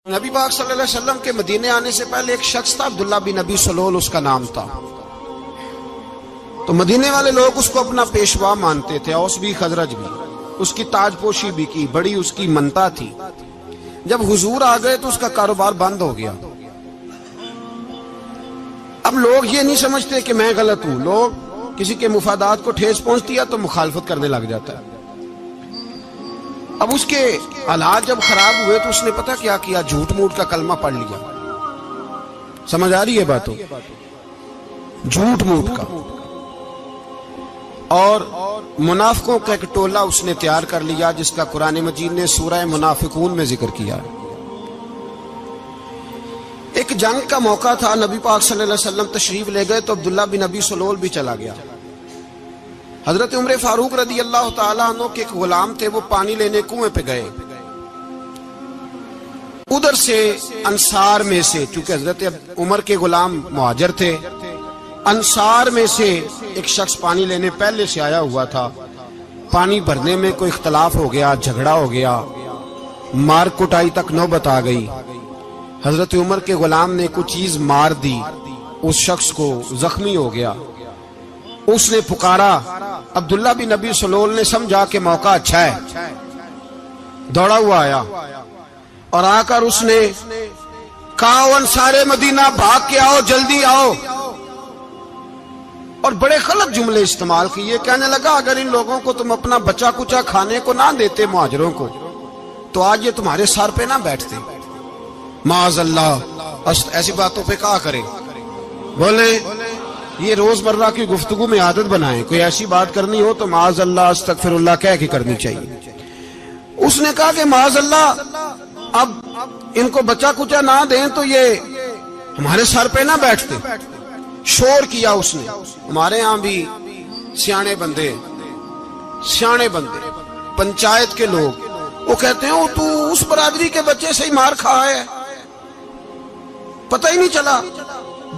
نبی پاک صلی اللہ علیہ وسلم کے مدینے آنے سے پہلے ایک شخص تھا، عبداللہ بن ابی سلول اس کا نام تھا۔ تو مدینے والے لوگ اس کو اپنا پیشوا مانتے تھے، اوس بھی خزرج بھی، اس کی تاج پوشی بھی کی، بڑی اس کی منتا تھی۔ جب حضور آ گئے تو اس کا کاروبار بند ہو گیا۔ اب لوگ یہ نہیں سمجھتے کہ میں غلط ہوں، لوگ کسی کے مفادات کو ٹھیس پہنچتی ہے تو مخالفت کرنے لگ جاتا ہے۔ اب اس کے حالات جب خراب ہوئے تو اس نے پتہ کیا کیا، جھوٹ موٹ کا کلمہ پڑھ لیا۔ سمجھ آ رہی ہے باتوں؟ جھوٹ موٹ کا، اور منافقوں کا ایک ٹولہ اس نے تیار کر لیا جس کا قرآن مجید نے سورہ منافقون میں ذکر کیا۔ ایک جنگ کا موقع تھا، نبی پاک صلی اللہ علیہ وسلم تشریف لے گئے تو عبداللہ بن ابی سلول بھی چلا گیا۔ حضرت عمر فاروق رضی اللہ تعالیٰ عنہ کے ایک غلام تھے، وہ پانی لینے کنویں پہ گئے۔ ادھر سے انصار میں سے، چونکہ حضرت عمر کے غلام مہاجر تھے، انصار میں سے ایک شخص پانی لینے پہلے سے آیا ہوا تھا۔ پانی بھرنے میں کوئی اختلاف ہو گیا، جھگڑا ہو گیا، مار کٹائی تک نوبت آ گئی۔ حضرت عمر کے غلام نے کچھ چیز مار دی، اس شخص کو زخمی ہو گیا۔ اس نے پکارا، عبداللہ بن ابی سلول نے سمجھا کہ موقع اچھا ہے، دوڑا ہوا آیا اور آ کر اس نے کہا، انصار مدینہ بھاگ کے آؤ، جلدی آؤ، اور بڑے غلط جملے استعمال کیے۔ کہنے لگا اگر ان لوگوں کو تم اپنا بچا کچا کھانے کو نہ دیتے مہاجروں کو تو آج یہ تمہارے سر پہ نہ بیٹھتے۔ معاذ اللہ، ایسی باتوں پہ کہا کرے، بولے یہ روزمرہ کی گفتگو میں عادت بنائیں، کوئی ایسی بات کرنی ہو تو معاذ اللہ استغفر اللہ کہہ کے کرنی چاہیے۔ اس نے کہا کہ معاذ اللہ اب ان کو بچا کچا نہ دیں تو یہ ہمارے سر پہ نہ بیٹھتے۔ شور کیا اس نے۔ ہمارے ہاں بھی سیانے بندے پنچایت کے لوگ وہ کہتے ہیں تو اس برادری کے بچے سے ہی مار کھا ہے، پتہ ہی نہیں چلا،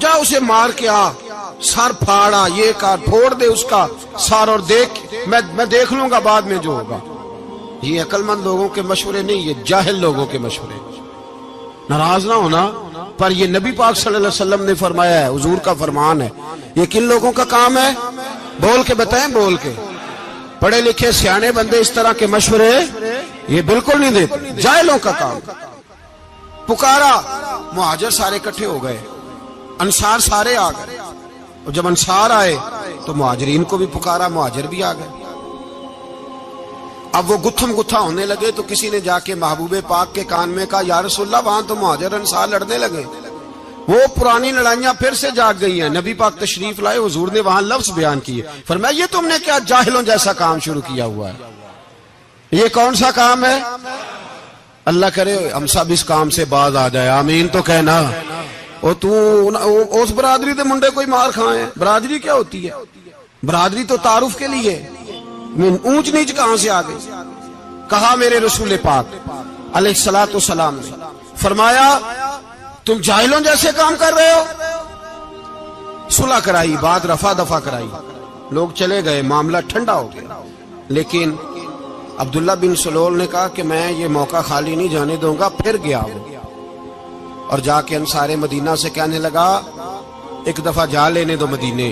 جا اسے مار کے آ، سر پھاڑا، یہ کار پھوڑ دے اس کا سر، اور دیکھ میں دیکھ لوں گا بعد میں جو ہوگا۔ یہ عقل مند لوگوں کے مشورے نہیں، یہ جاہل لوگوں کے مشورے۔ ناراض نہ ہونا، پر یہ نبی پاک صلی اللہ علیہ وسلم نے فرمایا ہے، حضور کا فرمان ہے۔ یہ کن لوگوں کا کام ہے؟ بول کے بتائیں، بول کے۔ پڑھے لکھے سیانے بندے اس طرح کے مشورے یہ بالکل نہیں دیتے، جاہلوں کا کام۔ پکارا، مہاجر سارے اکٹھے ہو گئے، انصار سارے آ گئے، اور جب انصار آئے تو مہاجرین کو بھی پکارا، مہاجر بھی آ گئے۔ اب وہ گتھم گتھا ہونے لگے تو کسی نے جا کے محبوب پاک کے کان میں کہا، یا رسول اللہ وہاں تو مہاجر انصار لڑنے لگے۔ وہ پرانی لڑائیاں پھر سے جاگ گئی ہیں۔ نبی پاک تشریف لائے، حضور نے وہاں لفظ بیان کیے، فرمایا یہ تم نے کیا جاہلوں جیسا کام شروع کیا ہوا ہے؟ یہ کون سا کام ہے؟ اللہ کرے ہم سب اس کام سے باز آ جائے، آمین تو کہنا۔ اور تو اس برادری دے منڈے کوئی مار کھائے؟ برادری کیا ہوتی ہے؟ برادری تو تعارف کے لیے، اونچ نیچ کہاں سے آ گئی؟ کہا میرے رسول پاک علیہ الصلوۃ والسلام نے فرمایا تم جاہلوں جیسے کام کر رہے ہو۔ صلح کرائی، بات رفع دفع کرائی، لوگ چلے گئے، معاملہ ٹھنڈا ہو گیا۔ لیکن عبداللہ بن سلول نے کہا کہ میں یہ موقع خالی نہیں جانے دوں گا۔ پھر گیا وہ اور جا کے انصار مدینہ سے کہنے لگا، ایک دفعہ جا لینے دو مدینے،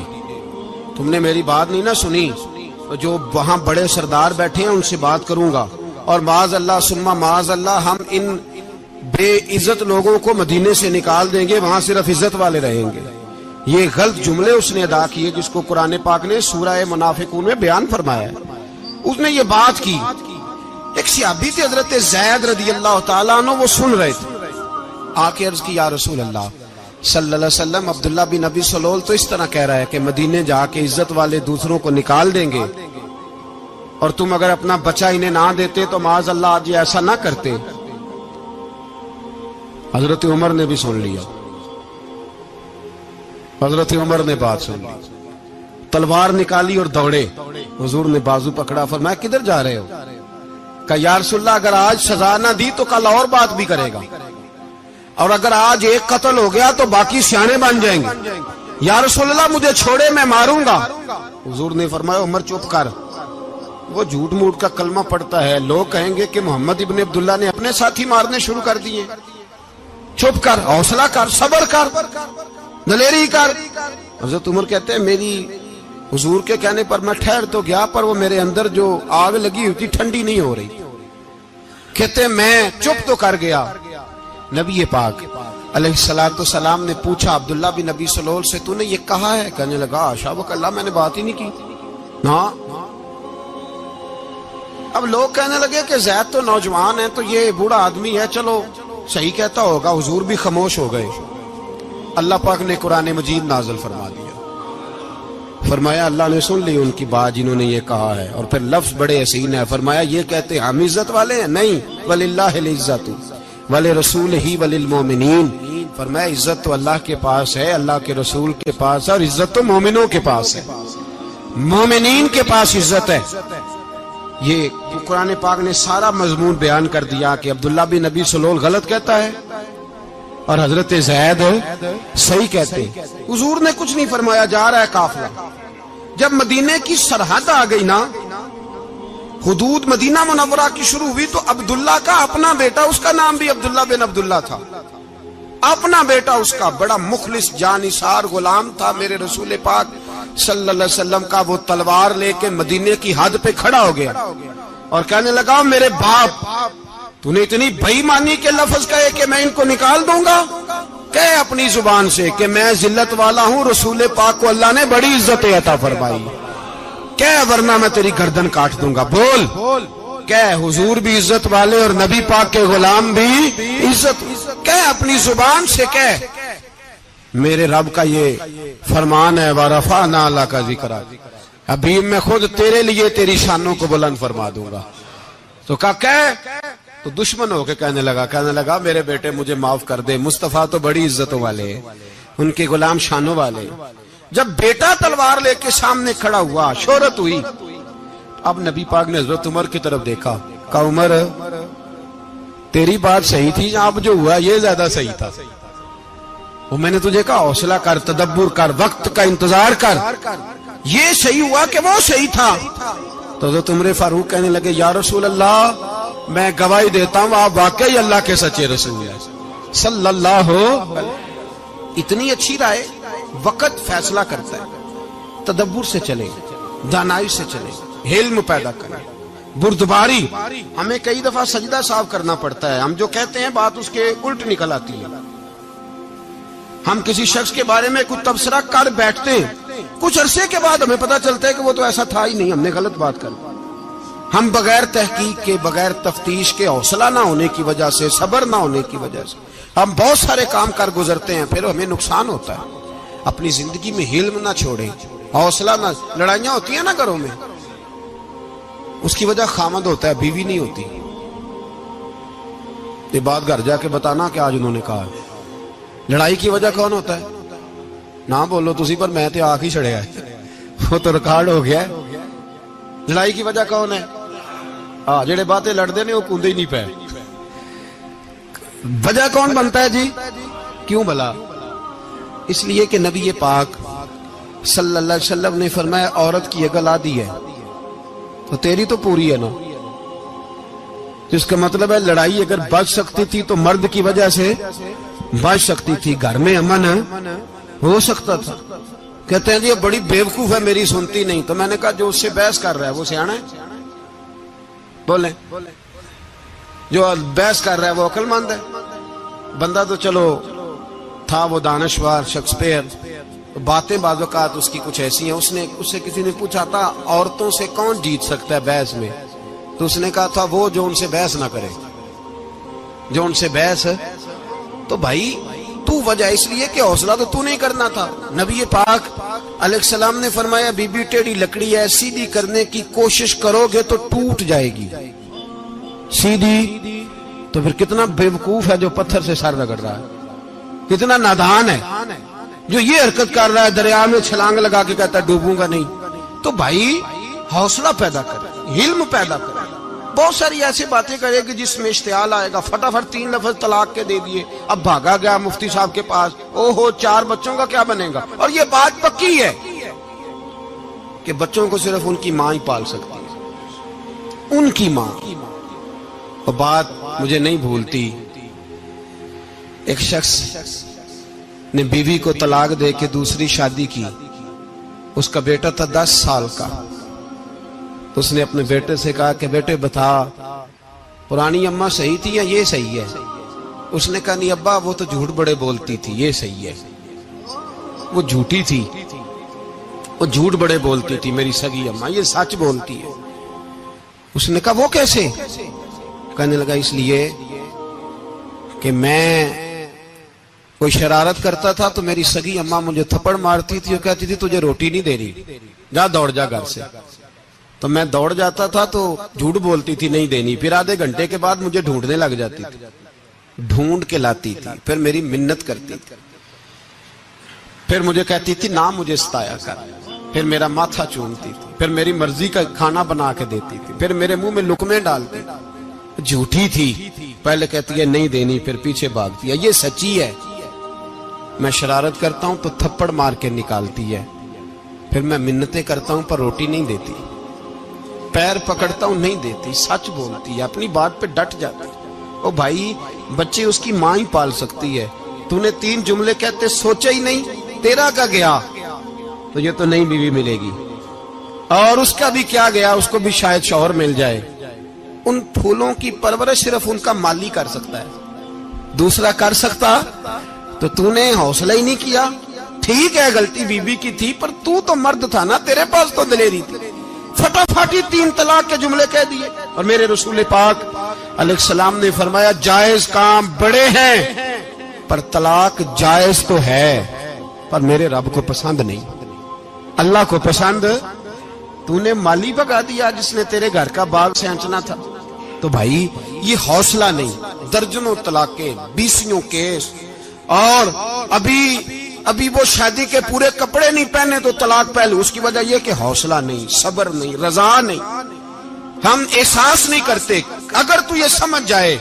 تم نے میری بات نہیں نہ سنی تو جو وہاں بڑے سردار بیٹھے ہیں ان سے بات کروں گا، اور معاذ اللہ ثم معاذ اللہ ہم ان بے عزت لوگوں کو مدینے سے نکال دیں گے، وہاں صرف عزت والے رہیں گے۔ یہ غلط جملے اس نے ادا کیے جس کو قرآن پاک نے سورہ منافقون میں بیان فرمایا ہے۔ اس نے یہ بات کی۔ ایک صحابی تھے حضرت زید رضی اللہ تعالیٰ عنہ، وہ سن رہے تھے، آ کے عرض کی، یا رسول اللہ صلی اللہ علیہ وسلم عبداللہ بن ابی سلول تو اس طرح کہہ رہا ہے کہ مدینے جا کے عزت والے دوسروں کو نکال دیں گے، اور تم اگر اپنا بچہ انہیں نہ دیتے تو معاذ اللہ آج یہ ایسا نہ کرتے۔ حضرت عمر نے بھی سن لیا، حضرت عمر نے بات سن لی، تلوار نکالی اور دوڑے۔ حضور نے بازو پکڑا، فرمایا کدھر جا رہے ہو؟ کہا یا رسول اللہ اگر آج سزا نہ دی تو کل اور بات بھی کرے گا، اور اگر آج ایک قتل ہو گیا تو باقی سیانے بن جائیں گے۔ یا رسول اللہ مجھے چھوڑے، میں ماروں گا۔ حضور نے فرمایا عمر چپ کر، وہ جھوٹ موٹ کا کلمہ پڑھتا ہے، لوگ کہیں گے کہ محمد ابن عبداللہ نے اپنے ساتھی مارنے شروع کر دیے۔ چپ کر، حوصلہ کر، صبر کر، دلیری کر۔ حضرت عمر کہتے ہیں میری حضور کے کہنے پر میں ٹھہر تو گیا، پر وہ میرے اندر جو آگ لگی ہوئی تھی ٹھنڈی نہیں ہو رہی۔ کہتے ہیں میں چپ تو کر گیا۔ نبی پاک علیہ السلام نے پوچھا عبداللہ بن نبی سلول سے، تو نے یہ کہا ہے؟ کہنے لگا حاشا وکلا، میں نے بات ہی نہیں کی۔ ہاں، اب لوگ کہنے لگے کہ زید تو نوجوان ہے، تو یہ بوڑھا آدمی ہے، چلو صحیح کہتا ہوگا۔ حضور بھی خاموش ہو گئے۔ اللہ پاک نے قرآن مجید نازل فرما دیا، فرمایا اللہ نے سن لی ان کی بات جنہوں نے یہ کہا ہے، اور پھر لفظ بڑے حسین ہے، فرمایا یہ کہتے ہم عزت والے ہیں؟ نہیں، وللہ العزت ولرسولہ وللمؤمنین، فرمایا عزت تو اللہ کے پاس ہے، اللہ کے رسول کے پاس ہے، اور عزت تو مومنوں کے پاس ہے، مومنین کے پاس عزت ہے۔ یہ قرآن پاک نے سارا مضمون بیان کر دیا کہ عبداللہ بن نبی سلول غلط کہتا ہے اور حضرت زید صحیح کہتے۔ حضور نے کچھ نہیں فرمایا، جا رہا ہے قافلہ۔ جب مدینے کی سرحد آ گئی نا، حدود مدینہ منورہ کی شروع ہوئی، تو عبداللہ کا اپنا بیٹا، اس کا نام بھی عبداللہ بن عبداللہ تھا، اپنا بیٹا اس کا بڑا مخلص جانثار غلام تھا میرے رسول پاک صلی اللہ علیہ وسلم کا، وہ تلوار لے کے مدینے کی حد پہ کھڑا ہو گیا اور کہنے لگا میرے باپ، تو نے اتنی بے ایمانی کے لفظ کہے کہ میں ان کو نکال دوں گا؟ کہے اپنی زبان سے کہ میں ذلت والا ہوں، رسول پاک کو اللہ نے بڑی عزت عطا فرمائی، کہے ورنہ میں تیری گردن کاٹ دوں گا۔ بول، کہے حضور بھی عزت والے اور نبی پاک کے غلام بھی عزت، کہے اپنی زبان سے، کہے میرے رب کا یہ فرمان ہے وَرَفَعْنَا لَكَ ذِكْرَكَ، ابھی میں خود تیرے لیے تیری شانوں کو بلند فرما دوں گا۔ تو کہا کہے، تو دشمن ہو کے کہنے لگا میرے بیٹے مجھے معاف کر دے، مصطفیٰ تو بڑی عزتوں والے، ان کے غلام شانوں والے۔ جب بیٹا تلوار لے کے سامنے کھڑا ہوا، شہرت ہوئی، اب نبی پاک نے حضرت عمر کی طرف دیکھا، کہا عمر تیری بات صحیح تھی، اب جو ہوا یہ زیادہ صحیح تھا، وہ میں نے تجھے کہا حوصلہ کر، تدبر کر، وقت کا انتظار کر، یہ صحیح ہوا کہ وہ صحیح تھا۔ تو حضرت عمر فاروق کہنے لگے یا رسول اللہ، میں گواہی دیتا ہوں آپ واقعی اللہ کے سچے رسول ہیں صلی اللہ علیہ۔ اتنی اچھی رائے، وقت فیصلہ کرتا ہے، تدبر سے چلے، دانائی سے چلے، علم پیدا کریں، بردباری۔ ہمیں کئی دفعہ سجدہ صاف کرنا پڑتا ہے، ہم جو کہتے ہیں بات اس کے الٹ نکل آتی ہے۔ ہم کسی شخص کے بارے میں کچھ تبصرہ کر بیٹھتے ہیں، کچھ عرصے کے بعد ہمیں پتہ چلتا ہے کہ وہ تو ایسا تھا ہی نہیں، ہم نے غلط بات کر۔ ہم بغیر تحقیق کے، بغیر تفتیش کے، حوصلہ نہ ہونے کی وجہ سے، صبر نہ ہونے کی وجہ سے ہم بہت سارے کام کر گزرتے ہیں، پھر ہمیں نقصان ہوتا ہے۔ اپنی زندگی میں حلم نہ چھوڑیں، حوصلہ نہ، لڑائیاں ہوتی ہیں نا گھروں میں، اس کی وجہ خامد ہوتا ہے، بیوی نہیں ہوتی۔ یہ بات گھر جا کے بتانا کہ آج انہوں نے کہا لڑائی کی وجہ کون ہوتا ہے؟ نہ بولو تسی، پر میں تے آنکھ ہی چھڑیا ہے، وہ تو ریکارڈ ہو گیا ہے۔ لڑائی کی وجہ کون ہے؟ جڑے باتیں لڑتے نے وہ کندے ہی نہیں پے۔ وجہ کون بنتا ہے جی؟ کیوں بلا؟ اس لیے کہ نبی پاک صلی اللہ علیہ وسلم نے فرمایا عورت کی عقل آدھی ہے، تو تیری تو پوری ہے نا، جس کا مطلب ہے لڑائی اگر بچ سکتی تھی تو مرد کی وجہ سے بچ سکتی تھی، گھر میں امن ہو سکتا تھا۔ کہتے ہیں جی بڑی بیوقوف ہے، میری سنتی نہیں۔ تو میں نے کہا جو اس سے بحث کر رہا ہے وہ سیانا ہے؟ بولیں، جو بحث کر رہا ہے وہ عقل مند ہے؟ بندہ تو چلو تھا وہ دانشور شیکسپیئر، باتیں بعض اوقات اس کی کچھ ایسی ہیں۔ اس سے کسی نے پوچھا تھا عورتوں سے کون جیت سکتا ہے بحث میں، تو اس نے کہا تھا وہ جو ان سے بحث نہ کرے، جو ان سے بحث۔ تو بھائی تو وجہ اس لیے کہ حوصلہ تو نہیں کرنا تھا۔ نبی پاک علیہ السلام نے فرمایا بی بی ٹیڑھی لکڑی ہے، سیدھی کرنے کی کوشش کرو گے تو ٹوٹ جائے گی سیدھی۔ تو پھر کتنا بیوقوف ہے جو پتھر سے سر رگڑ رہا ہے، کتنا نادان ہے جو یہ حرکت کر رہا ہے، دریا میں چھلانگ لگا کے کہتا ہے ڈوبوں گا نہیں۔ تو بھائی حوصلہ پیدا کرے، علم پیدا کرے۔ بہت ساری ایسی باتیں کرے گی جس میں اشتعال آئے گا، فٹافٹ 3 لفظ طلاق کے دے دیے، اب بھاگا گیا مفتی صاحب کے پاس، او ہو 4 بچوں کا کیا بنے گا؟ اور یہ بات پکی ہے کہ بچوں کو صرف ان کی ماں ہی پال سکتی ہے، ان کی ماں۔ اور بات مجھے نہیں بھولتی، ایک شخص نے بیوی کو طلاق دے کے دوسری شادی کی. اس کا بیٹا تھا 10 سال کا. تو اس نے اپنے بیٹے سے کہا کہ بیٹے بتا پرانی اماں صحیح تھی یا یہ صحیح ہے؟ اس نے کہا نہیں ابا وہ تو جھوٹ بڑے بولتی تھی، یہ صحیح ہے. وہ جھوٹی تھی، وہ جھوٹ بڑے بولتی تھی میری سگی اماں، یہ سچ بولتی ہے. اس نے کہا وہ کیسے؟ کہنے لگا اس لیے کہ میں کوئی شرارت کرتا تھا تو میری سگی اماں مجھے تھپڑ مارتی تھی اور کہتی تھی تجھے روٹی نہیں دے رہی، جا دوڑ جا گھر سے. تو میں دوڑ جاتا تھا تو جھوٹ بولتی تھی نہیں دینی، پھر آدھے گھنٹے کے بعد مجھے ڈھونڈنے لگ جاتی تھی، ڈھونڈ کے لاتی تھی، پھر میری منت کرتی تھی، پھر مجھے کہتی تھی نہ مجھے ستایا کر، پھر میرا ماتھا چومتی تھی، پھر میری مرضی کا کھانا بنا کے دیتی تھی، پھر میرے منہ میں لقمے ڈالتی تھی. جھوٹی تھی، پہلے کہتی ہے نہیں دینی پھر پیچھے بھاگتی ہے. یہ سچی ہے. میں شرارت کرتا ہوں تو تھپڑ مار کے نکالتی ہے، پھر میں منتیں کرتا ہوں پر روٹی نہیں دیتی، پیر پکڑتا ہوں نہیں دیتی، سچ بولتی ہے، اپنی بات پہ ڈٹ جاتی. او بھائی بچے اس کی ماں ہی پال سکتی ہے، تو نے 3 جملے کہتے سوچا ہی نہیں، تیرا کا گیا تو یہ تو نئی بیوی ملے گی، اور اس کا بھی کیا گیا، اس کو بھی شاید شوہر مل جائے. ان پھولوں کی پرورش صرف ان کا مالی کر سکتا ہے، دوسرا کر سکتا؟ تو نے حوصلہ ہی نہیں کیا. ٹھیک ہے غلطی بیوی کی تھی پر تو مرد تھا نا، تیرے پاس تو دلیری تھی. فٹافٹ 3 طلاق کے جملے کہہ دیے. اور میرے رسول پاک علیہ السلام نے فرمایا جائز کام بڑے ہیں پر طلاق جائز تو ہے پر میرے رب کو پسند نہیں، اللہ کو پسند. تو نے مالی بگا دیا جس نے تیرے گھر کا باغ سینچنا تھا. تو بھائی یہ حوصلہ نہیں. درجنوں طلاقیں، 20 کیس، اور ابھی وہ شادی کے پورے کپڑے نہیں پہنے تو طلاق پہلے. اس کی وجہ یہ کہ حوصلہ نہیں، صبر نہیں، رضا نہیں، ہم احساس نہیں کرتے. اگر تو یہ سمجھ جائے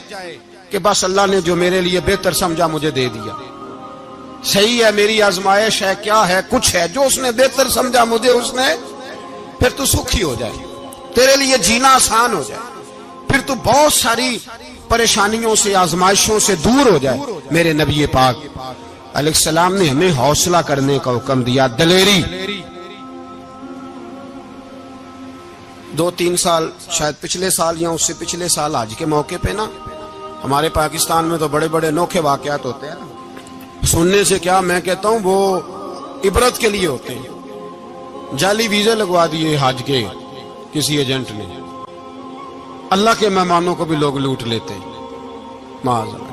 کہ بس اللہ نے جو میرے لیے بہتر سمجھا مجھے دے دیا، صحیح ہے میری آزمائش ہے، کیا ہے کچھ ہے جو اس نے بہتر سمجھا مجھے اس نے، پھر تو سکھی ہو جائے، تیرے لیے جینا آسان ہو جائے، پھر تو بہت ساری پریشانیوں سے آزمائشوں سے دور ہو جائے. میرے نبی پاک علیہ السلام نے ہمیں حوصلہ کرنے کا حکم دیا، دلیری. 2-3 سال شاید پچھلے سال یا اس سے پچھلے سال حج کے موقع پہ نا ہمارے پاکستان میں تو بڑے بڑے انوکھے واقعات ہوتے ہیں. سننے سے کیا میں کہتا ہوں وہ عبرت کے لیے ہوتے ہیں. جعلی ویزے لگوا دیے حج کے کسی ایجنٹ نے، اللہ کے مہمانوں کو بھی لوگ لوٹ لیتے ہیں.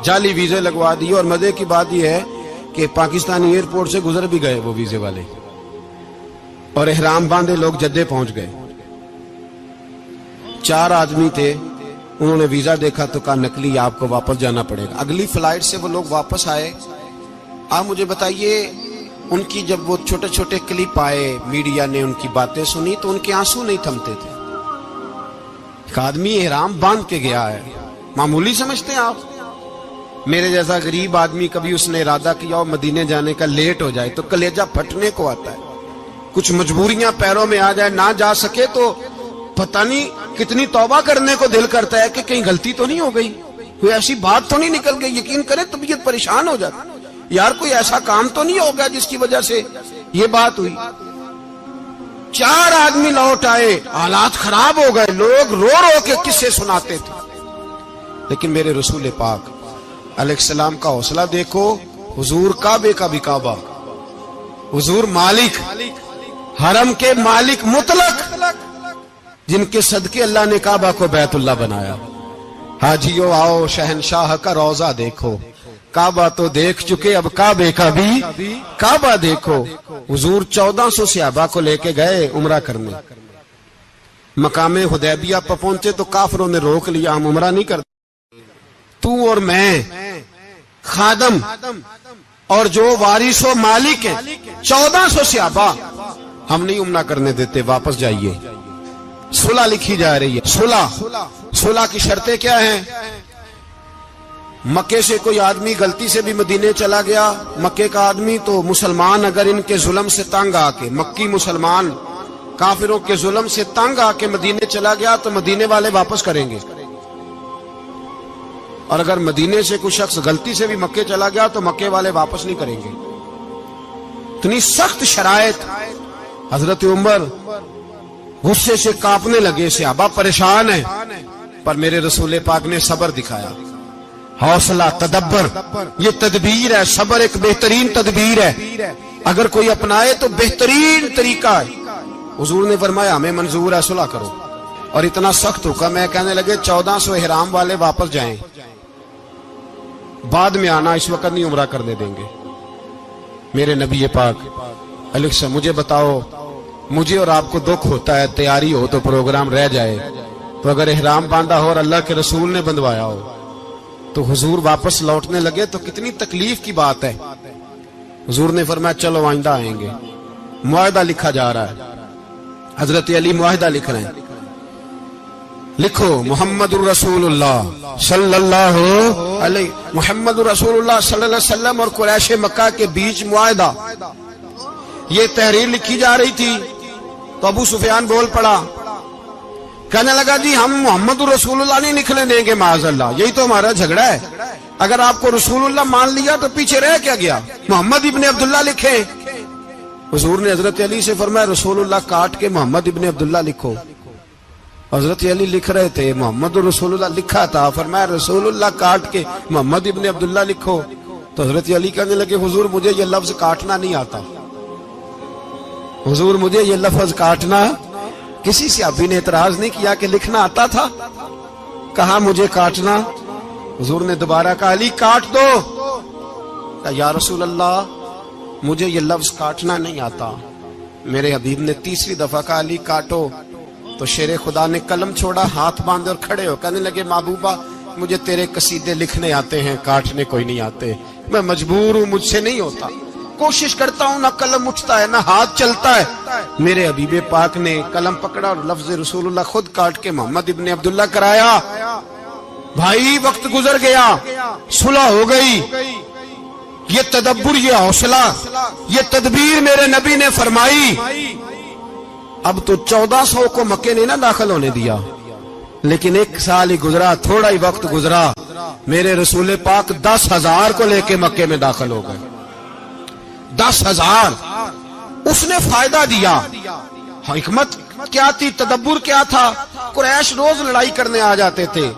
جعلی ویزے لگوا دیے. اور مزے کی بات یہ ہے کہ پاکستانی ایئرپورٹ سے گزر بھی گئے وہ ویزے والے، اور احرام باندھے لوگ جدے پہنچ گئے. 4 آدمی تھے، انہوں نے ویزا دیکھا تو کہا نقلی آپ کو واپس جانا پڑے گا. اگلی فلائٹ سے وہ لوگ واپس آئے. آپ مجھے بتائیے ان کی جب وہ چھوٹے چھوٹے کلپ آئے، میڈیا نے ان کی باتیں سنی تو ان کے آنسو نہیں تھمتے تھے. ایک آدمی احرام باندھ کے گیا ہے، معمولی سمجھتے ہیں آپ؟ میرے جیسا غریب آدمی کبھی اس نے ارادہ کیا اور مدینے جانے کا لیٹ ہو جائے تو کلیجہ پھٹنے کو آتا ہے. کچھ مجبوریاں پیروں میں آ جائے، نہ جا سکے تو پتہ نہیں کتنی توبہ کرنے کو دل کرتا ہے کہ کہیں غلطی تو نہیں ہو گئی، کوئی ایسی بات تو نہیں نکل گئی. یقین کریں طبیعت پریشان ہو جاتی، یار کوئی ایسا کام تو نہیں ہو گیا جس کی وجہ سے یہ بات ہوئی. 4 آدمی لوٹ آئے، حالات خراب ہو گئے، لوگ رو رو کے قصے سناتے تھے. لیکن میرے رسول پاک علیہ السلام کا حوصلہ دیکھو. حضور کعبے کا بھی کعبہ، حضور مالک، حرم کے مالک مطلق، جن کے صدقے اللہ نے کعبہ کو بیت اللہ بنایا. حاجیو آؤ شہنشاہ کا روضہ دیکھو، کعبہ تو دیکھ چکے اب کعبے کا بھی کعبہ دیکھو. حضور 1400 صحابہ کو لے کے گئے عمرہ کرنے. مقام حدیبیہ پر پہنچے تو کافروں نے روک لیا، ہم عمرہ نہیں کرتے. تو اور میں خادم اور جو وارث و مالک ہیں 1400 صحابہ، ہم نہیں عمرہ کرنے دیتے، واپس جائیے. صلح لکھی جا رہی ہے. صلح کی شرطیں کیا ہیں؟ مکے سے کوئی آدمی غلطی سے بھی مدینے چلا گیا، مکے کا آدمی، تو مسلمان اگر ان کے ظلم سے تنگ آ کے، مکی مسلمان کافروں کے ظلم سے تنگ آ کے مدینے چلا گیا تو مدینے والے واپس کریں گے. اور اگر مدینے سے کوئی شخص غلطی سے بھی مکے چلا گیا تو مکے والے واپس نہیں کریں گے. اتنی سخت شرائط. حضرت عمر غصے سے کانپنے لگے, صحابہ پریشان ہیں, پر میرے رسول پاک نے صبر دکھایا, حوصلہ, تدبر. یہ تدبیر ہے, صبر ایک بہترین تدبیر ہے, اگر کوئی اپنائے تو بہترین طریقہ ہے. حضور نے فرمایا ہمیں منظور ہے, صلح کرو. اور اتنا سخت حکم ہے, کہنے لگے 1400 احرام والے واپس جائیں, بعد میں آنا, اس وقت نہیں عمرہ کرنے دیں گے. میرے نبی پاک علیہ السلام, مجھے بتاؤ, مجھے اور آپ کو دکھ ہوتا ہے تیاری ہو تو پروگرام رہ جائے, تو اگر احرام باندھا ہو اور اللہ کے رسول نے بندھوایا ہو تو حضور واپس لوٹنے لگے تو کتنی تکلیف کی بات ہے. حضور نے فرمایا چلو آئندہ آئیں گے. معاہدہ لکھا جا رہا ہے, حضرت علی معاہدہ لکھ رہے ہیں. لکھو محمد الرسول اللہ صلی اللہ علیہ, محمد الرسول اللہ صلی اللہ علیہ وسلم اور قریش مکہ کے بیچ معاہدہ. یہ تحریر لکھی جا رہی تھی تو ابو سفیان بول پڑا, کہنے لگا جی ہم محمد الرسول اللہ نہیں لکھنے دیں گے معاذ اللہ, یہی تو ہمارا جھگڑا ہے. اگر آپ کو رسول اللہ مان لیا تو پیچھے رہ کیا گیا, محمد ابن عبداللہ لکھے. حضور نے حضرت علی سے فرمایا رسول اللہ کاٹ کے محمد ابن عبداللہ لکھو. حضرت علی لکھ رہے تھے, محمد رسول اللہ لکھا تھا, فرمایا رسول اللہ کاٹ کے محمد ابن عبداللہ لکھو. تو حضرت علی کہنے لگے حضور مجھے یہ لفظ کاٹنا نہیں آتا, حضور مجھے یہ لفظ کاٹنا. کسی صحابی نے اعتراض نہیں کیا کہ لکھنا آتا تھا, کہا مجھے کاٹنا. حضور نے دوبارہ کہا علی کاٹ دو. کہا یا رسول اللہ مجھے یہ لفظ کاٹنا نہیں آتا. میرے حبیب نے تیسری دفعہ کہا علی کاٹو. تو شیر خدا نے قلم چھوڑا, ہاتھ باندھے اور کھڑے ہو کہنے لگے محبوبہ مجھے تیرے قصیدے لکھنے آتے ہیں, کاٹنے کوئی نہیں آتے. میں مجبور ہوں, مجھ سے نہیں ہوتا, کوشش کرتا ہوں, نہ قلم اٹھتا ہے نہ ہاتھ چلتا ہے. میرے حبیب پاک نے قلم پکڑا اور لفظ رسول اللہ خود کاٹ کے محمد ابن عبداللہ کرایا. بھائی وقت گزر گیا, صلح ہو گئی. یہ تدبر, یہ حوصلہ, یہ تدبیر میرے نبی نے فرمائی. اب تو 1400 کو مکے نے نہ داخل ہونے دیا, لیکن 1 سال ہی گزرا, تھوڑا ہی وقت گزرا, میرے رسول پاک 10,000 کو لے کے مکے میں داخل ہو گئے. 10,000. اس نے فائدہ دیا. حکمت کیا تھی, تدبر کیا تھا. قریش روز لڑائی کرنے آ جاتے تھے,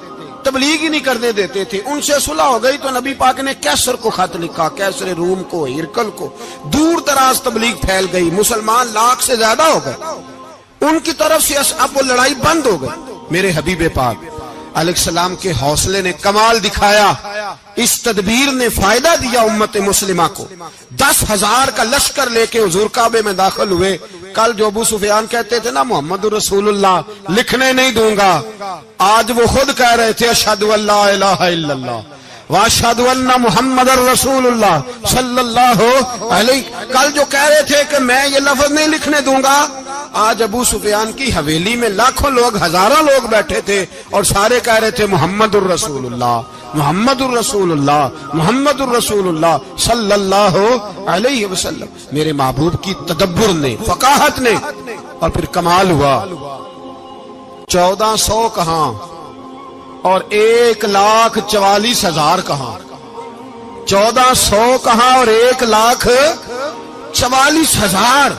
تبلیغ ہی نہیں کرنے دیتے تھے. ان سے صلح ہو گئی تو نبی پاک نے کیسر کو خط لکھا, کیسر روم کو, ہرکل کو. دور دراز تبلیغ پھیل گئی, مسلمان 100,000 سے زیادہ ہو گئے. ان کی طرف سے اب وہ لڑائی بند ہو گئی. میرے حبیب پاک علیہ السلام کے حوصلے نے کمال دکھایا, اس تدبیر نے فائدہ دیا امت مسلمہ کو. 10,000 کا لشکر لے کے حضور کعبے میں داخل ہوئے. کل جو ابو سفیان کہتے تھے نا محمد رسول اللہ لکھنے نہیں دوں گا, آج وہ خود کہہ رہے تھے اشہد ان لا الہ الا اللہ واشہد ان محمد رسول اللہ صلی اللہ علیہ. کل جو کہہ رہے تھے کہ میں یہ لفظ نہیں لکھنے دوں گا, آج ابو سفیان کی حویلی میں لاکھوں لوگ, ہزاروں لوگ بیٹھے تھے اور سارے کہہ رہے تھے محمد الرسول اللہ, محمد الرسول اللہ, محمد الرسول اللہ صلی اللہ علیہ وسلم. میرے محبوب کی تدبر نے, فقاہت نے, اور پھر کمال ہوا. 1400 کہاں اور 1,44,000 کہاں. 1400 کہاں اور 1,44,000.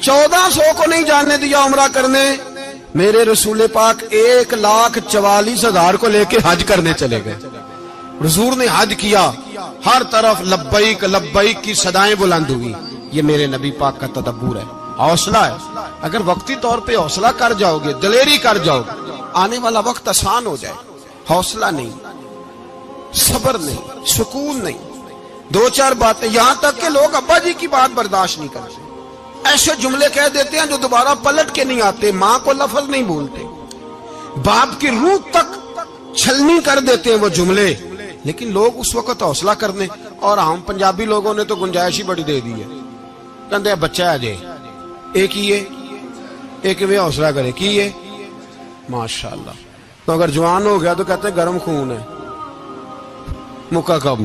1400 کو نہیں جانے دیا عمرہ کرنے. میرے رسول پاک 1,44,000 کو لے کے حج کرنے چلے گئے. حضور نے حج کیا, ہر طرف لبیک لبیک کی صدائیں بلند ہوئی. یہ میرے نبی پاک کا تدبر ہے, حوصلہ ہے. اگر وقتی طور پہ حوصلہ کر جاؤ گے, دلیری کر جاؤ گے, آنے والا وقت آسان ہو جائے. حوصلہ نہیں, صبر نہیں, سکون نہیں. 2-4 باتیں, یہاں تک کہ لوگ ابا جی کی بات برداشت نہیں کرتے, ایسے جملے کہہ دیتے ہیں جو دوبارہ پلٹ کے نہیں آتے. ماں کو لفظ نہیں بولتے, باپ کی روح تک چھلنی کر دیتے ہیں وہ جملے. لیکن لوگ اس وقت حوصلہ کرنے, اور ہم پنجابی لوگوں نے تو گنجائش ہی بڑی دے دی ہے. کہتے ہیں بچہ آ جائے, ایک ہی ہے, ایک میں حوصلہ کرے کی ہے ماشاءاللہ. تو اگر جوان ہو گیا تو کہتے ہیں گرم خون ہے, مکہ کم.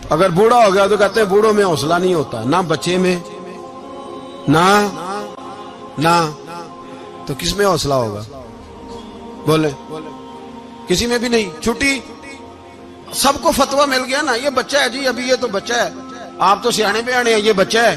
اگر بوڑھا ہو گیا تو کہتے ہیں بوڑھوں میں حوصلہ نہیں ہوتا, نہ بچے میں نہ. تو کس میں حوصلہ ہوگا؟ بولے کسی میں بھی نہیں چھٹی. سب کو فتویٰ مل گیا نا, یہ بچہ ہے جی, ابھی یہ تو بچہ ہے, آپ تو سیانے بیانے ہیں, یہ بچہ ہے.